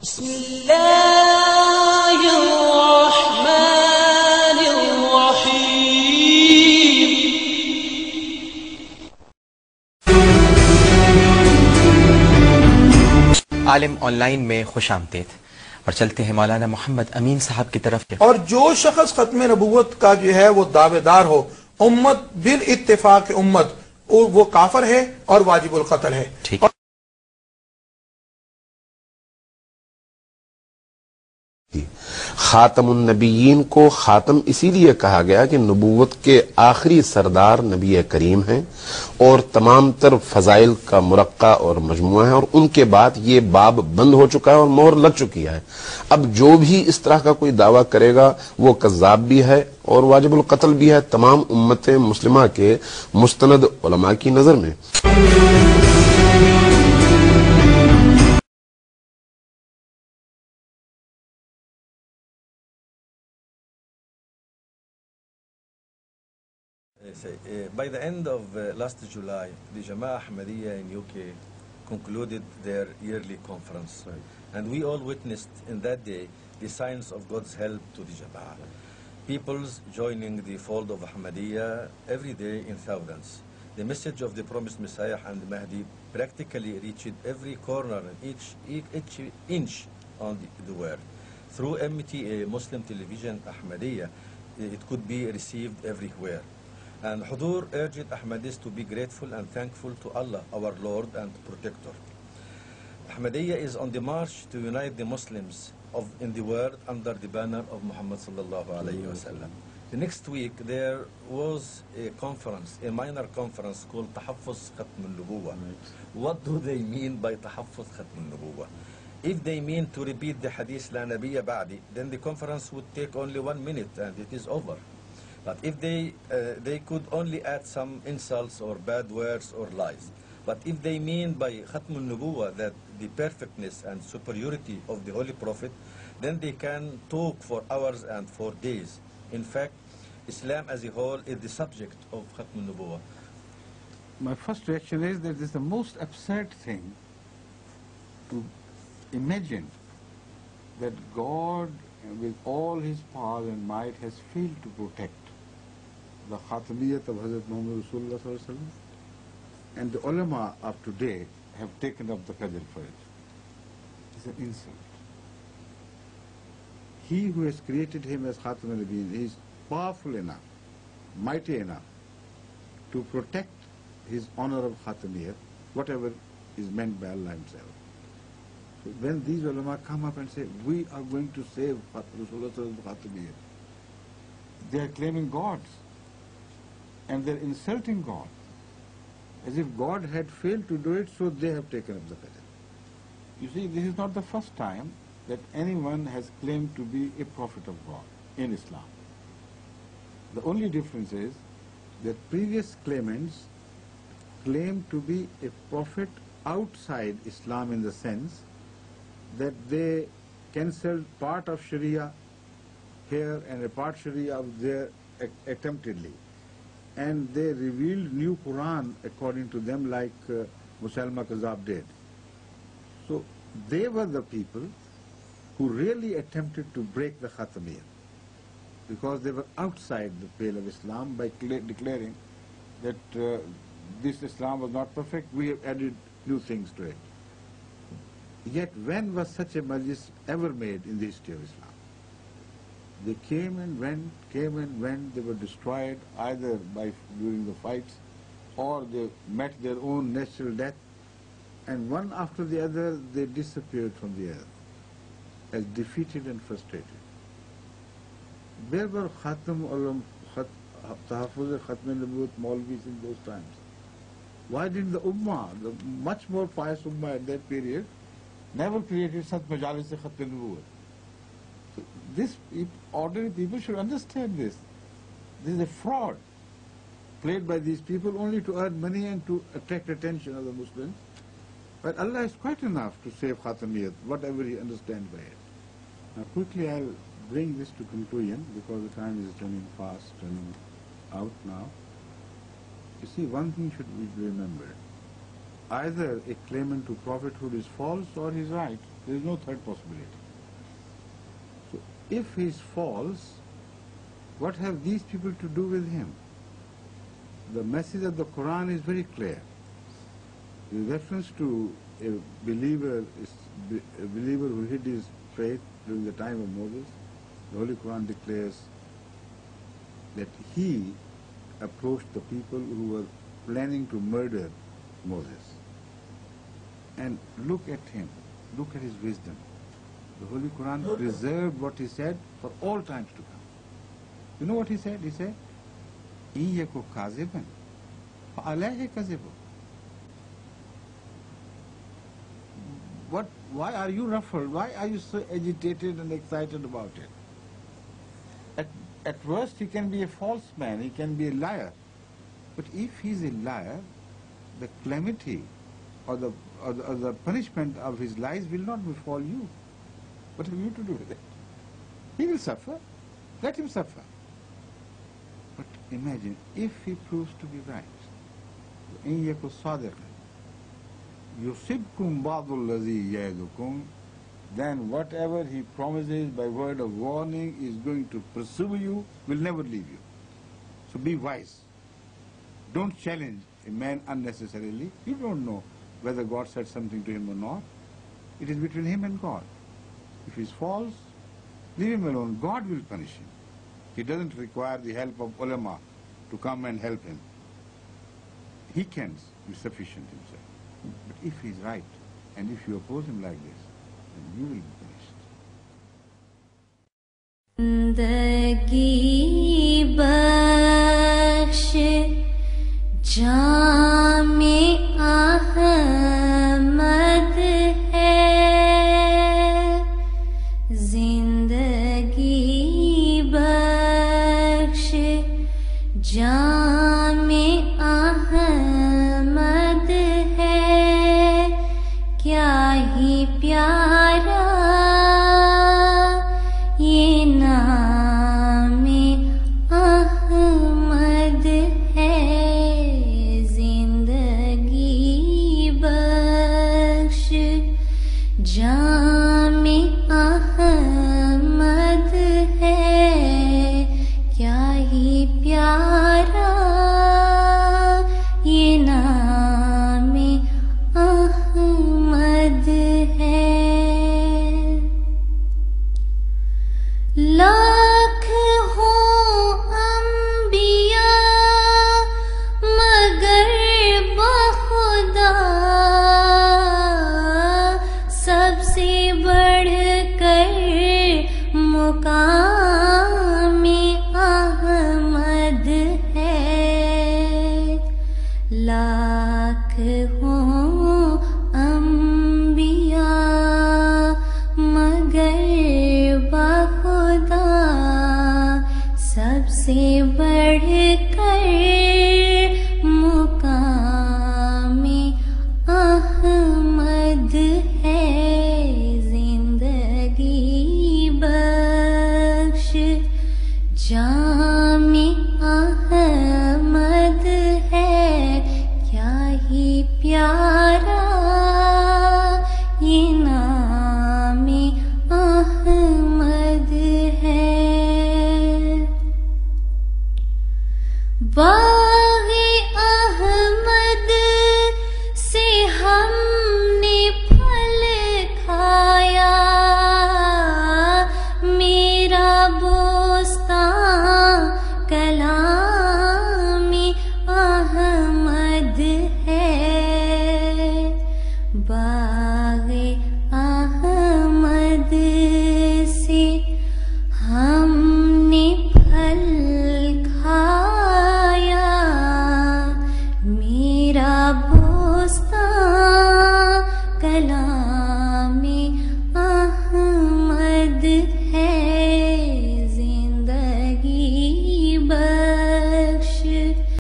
بسم الله الرحمن الرحيم. عالم آن لائن میں خوش آمدید اور چلتے ہیں مولانا محمد امین صاحب کی طرف. اور جو شخص ختم نبوت کا جو ہے وہ دعوے دار ہو امت بالاتفاق امت وہ کافر ہے اور واجب القتل ہے. ٹھیک. خاتم النبیین کو خاتم اسی لیے کہا گیا کہ نبوت کے آخری سردار نبی کریم ہیں اور تمام تر فضائل کا مرقع اور مجموعہ ہے، اور ان کے بعد یہ باب بند ہو چکا ہے اور مہر لگ چکی ہے. اب جو بھی اس طرح کا کوئی دعویٰ کرے گا وہ کذاب بھی ہے اور واجب القتل بھی ہے تمام امت مسلمہ کے مستند علماء کی نظر میں. By the end of last July, the Jama'ah Ahmadiyya in UK concluded their yearly conference. Right. And we all witnessed in that day the signs of God's help to the Jama'ah. People's joining the fold of Ahmadiyya every day in thousands. The message of the promised Messiah and Mahdi practically reached every corner and each inch on the world. Through MTA, Muslim television Ahmadiyya, it could be received everywhere. And Hudur urged Ahmadis to be grateful and thankful to Allah, our Lord and Protector. Ahmadiyya is on the march to unite the Muslims in the world under the banner of Muhammad sallallahu alayhi wa sallam. The next week there was a conference, a minor conference called Tahaffuz Khatm al-Nubuwah. What do they mean by Tahaffuz Khatm al-Nubuwah? If they mean to repeat the hadith La Nabiyya Ba'di, then the conference would take only 1 minute and it is over. But if they could only add some insults or bad words or lies. But if they mean by Khatm al-Nubuwah that the perfectness and superiority of the Holy Prophet, then they can talk for hours and for days. In fact, Islam as a whole is the subject of Khatm al-Nubuwah. My first reaction is that this is the most absurd thing to imagine that God with all his power and might has failed to protect the Khatamiyyat of Hazrat Muhammad Rasulullah sallallahu alaihi wasallam, and the ulama of today have taken up the qadr for it. It's an insult. He who has created him as Khatam al-Nabiyyin is powerful enough, mighty enough to protect his honor of Khatamiyyat, whatever is meant by Allah himself. So when these ulama come up and say, we are going to save Rasulullah sallallahu alaihi wasallam, they are claiming gods. And they're insulting God, as if God had failed to do it, so they have taken up the qadr. You see, this is not the first time that anyone has claimed to be a prophet of God in Islam. The only difference is that previous claimants claimed to be a prophet outside Islam in the sense that they cancelled part of Sharia here and a part Sharia of there attemptedly. And they revealed new Quran according to them like Musaylama Kazzab did. So they were the people who really attempted to break the Khatamiyyah because they were outside the pale of Islam by declaring that this Islam was not perfect, we have added new things to it. Yet when was such a majlis ever made in the history of Islam? They came and went, they were destroyed either during the fights or they met their own natural death, and one after the other they disappeared from the earth as defeated and frustrated. Where were Tahaffuz Khatm al-Nubuwwat Maulvis in those times? Why didn't the Ummah, the much more pious Ummah at that period, never created such majalis Khatm al-Nubuwwat? So ordinary people should understand this. This is a fraud played by these people only to earn money and to attract attention of the Muslims. But Allah is quite enough to save Khatamiyyat, whatever he understands by it. Now quickly I'll bring this to conclusion because the time is running fast, running out now. You see, one thing should be remembered. Either a claimant to prophethood is false or he's right. There is no third possibility. So if he is false, what have these people to do with him? The message of the Quran is very clear. In reference to a believer who hid his faith during the time of Moses, the Holy Quran declares that he approached the people who were planning to murder Moses. And look at him, look at his wisdom. The Holy Quran preserved what he said for all times to come. You know what he said? He said, إِن يَكُ كَاذِبًا فَعَلَيْهِ كَذِبُهُ. Why are you ruffled? Why are you so agitated and excited about it? At worst, he can be a false man, he can be a liar. But if he is a liar, the calamity or the punishment of his lies will not befall you. What have you to do with it? He will suffer. Let him suffer. But imagine, if he proves to be right, إِن يَكُ صَادِقًا يُصِبْكُمْ بَعْضُ الَّذِي يَعِدُكُمْ, then whatever he promises by word of warning is going to pursue you, will never leave you. So be wise. Don't challenge a man unnecessarily. You don't know whether God said something to him or not. It is between him and God. If he is false, leave him alone. God will punish him. He doesn't require the help of ulama to come and help him. He can be sufficient himself. But if he is right, and if you oppose him like this, then you will be punished. زندگی بخش جام احمد ہے، زندگی بخش جام احمد ہے، کیا ہی پیارا یہ نام احمد ہے، زندگی بخش جام احمد ہے، کیا ہی پیارا یہ نام احمد ہے۔ لاکھ ہوں انبیاء مگر بخدا سب سے بڑھ کر مقام احمد ہے، لاکھ ہوں انبیاء مگر بخدا سب سے بڑھ کر مقام احمد ہے، زندگی بخش جام احمد ہے، کیا ہی پیارا یہ نام احمد ہے۔ باغ احمد سے ہم نے پھل کھایا، میرا بوستان کلام احمد ہے، باغ احمد سے ہم نے پھل کھایا، میرا بوستان کلام